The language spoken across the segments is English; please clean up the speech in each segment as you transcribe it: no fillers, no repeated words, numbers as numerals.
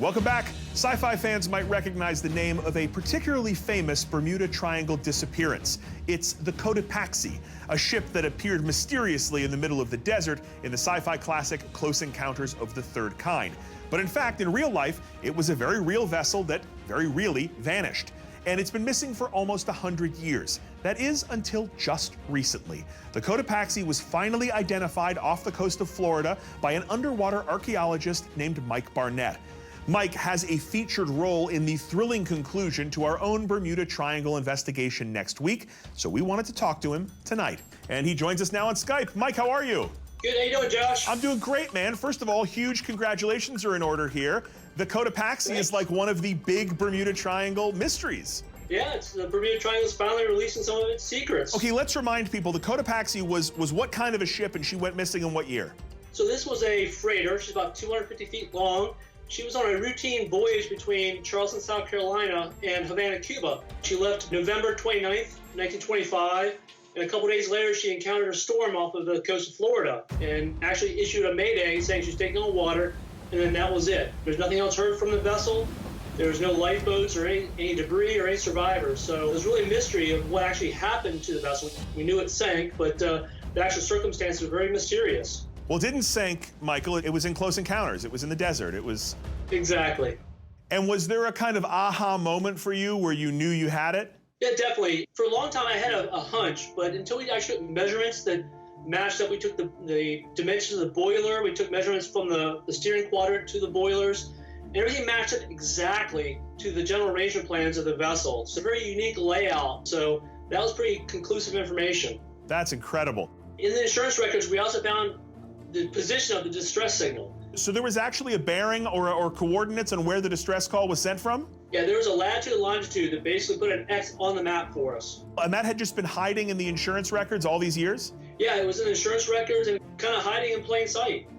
Welcome back. Sci-fi fans might recognize the name of a particularly famous Bermuda Triangle disappearance. It's the Cotopaxi, a ship that appeared mysteriously in the middle of the desert in the sci-fi classic Close Encounters of the Third Kind. But in fact, in real life, it was a very real vessel that very really vanished. And it's been missing for almost 100 years. That is until just recently. The Cotopaxi was finally identified off the coast of Florida by an underwater archaeologist named Mike Barnett. Mike has a featured role in the thrilling conclusion to our own Bermuda Triangle investigation next week, so we wanted to talk to him tonight. And he joins us now on Skype. Mike, how are you? Good, how you doing, Josh? I'm doing great, man. First of all, huge congratulations are in order here. The Cotopaxi is like one of the big Bermuda Triangle mysteries. Yeah, the Bermuda Triangle is finally releasing some of its secrets. Okay, let's remind people, the Cotopaxi was what kind of a ship, and she went missing in what year? So this was a freighter. She's about 250 feet long. She was on a routine voyage between Charleston, South Carolina and Havana, Cuba. She left November 29th, 1925, and a couple days later she encountered a storm off of the coast of Florida and actually issued a mayday saying she's taking on water, and then that was it. There's nothing else heard from the vessel. There's no lifeboats or any debris or any survivors. So there's really a mystery of what actually happened to the vessel. We knew it sank, but the actual circumstances were very mysterious. Well, it didn't sink, Michael. It was in Close Encounters. It was in the desert. It was... Exactly. And was there a kind of aha moment for you where you knew you had it? Yeah, definitely. For a long time, I had a hunch, but until we actually took measurements that matched up, we took the dimensions of the boiler, we took measurements from the steering quadrant to the boilers, and everything matched up exactly to the general arrangement plans of the vessel. It's a very unique layout, so that was pretty conclusive information. That's incredible. In the insurance records, we also found the position of the distress signal. So there was actually a bearing or coordinates on where the distress call was sent from? Yeah, there was a latitude and longitude that basically put an X on the map for us. And that had just been hiding in the insurance records all these years? Yeah, it was in insurance records and kind of hiding in plain sight.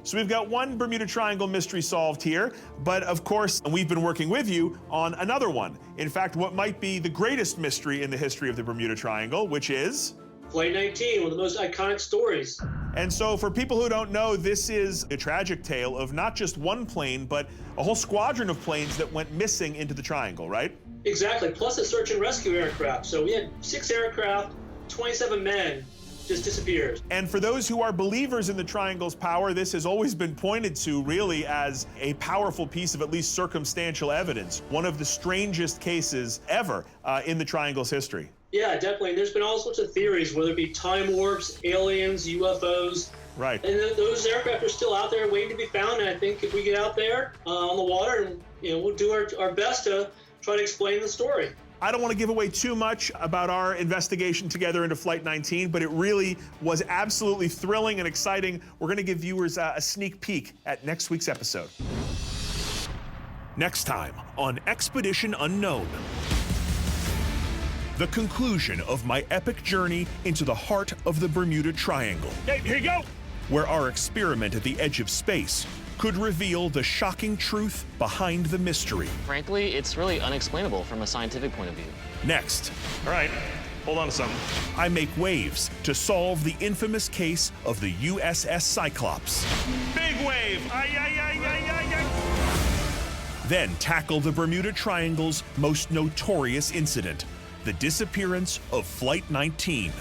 So we've got one Bermuda Triangle mystery solved here, but of course, we've been working with you on another one. In fact, what might be the greatest mystery in the history of the Bermuda Triangle, which is... Flight 19, one of the most iconic stories. And so for people who don't know, this is a tragic tale of not just one plane, but a whole squadron of planes that went missing into the Triangle, right? Exactly, plus a search and rescue aircraft. So we had 6 aircraft, 27 men just disappeared. And for those who are believers in the Triangle's power, this has always been pointed to really as a powerful piece of at least circumstantial evidence, one of the strangest cases ever in the Triangle's history. Yeah, definitely. There's been all sorts of theories, whether it be time warps, aliens, UFOs. Right. And those aircraft are still out there waiting to be found. And I think if we get out there on the water, and we'll do our best to try to explain the story. I don't want to give away too much about our investigation together into Flight 19, but it really was absolutely thrilling and exciting. We're going to give viewers a sneak peek at next week's episode. Next time on Expedition Unknown. The conclusion of my epic journey into the heart of the Bermuda Triangle. Hey, here you go! Where our experiment at the edge of space could reveal the shocking truth behind the mystery. Frankly, it's really unexplainable from a scientific point of view. Next, All right, hold on to something. I make waves to solve the infamous case of the USS Cyclops. Big wave! Ay, ay, ay, ay, ay, ay. Then tackle the Bermuda Triangle's most notorious incident, the disappearance of Flight 19.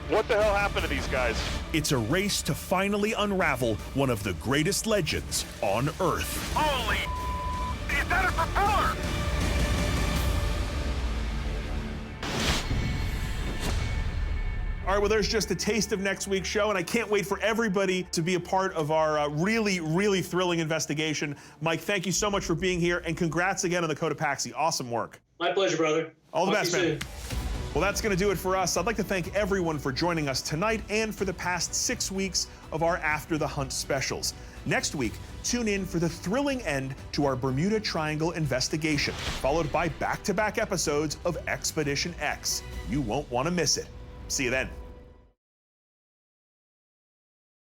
What the hell happened to these guys? It's a race to finally unravel one of the greatest legends on Earth. Holy! Is that a propeller? All right, well, there's just a taste of next week's show, and I can't wait for everybody to be a part of our really, really thrilling investigation. Mike, thank you so much for being here, and congrats again on the Cotopaxi. Awesome work. My pleasure, brother. All the Talk best, to you man. soon. Well, that's going to do it for us. I'd like to thank everyone for joining us tonight and for the past 6 weeks of our After the Hunt specials. Next week, tune in for the thrilling end to our Bermuda Triangle investigation, followed by back-to-back episodes of Expedition X. You won't want to miss it. See you then.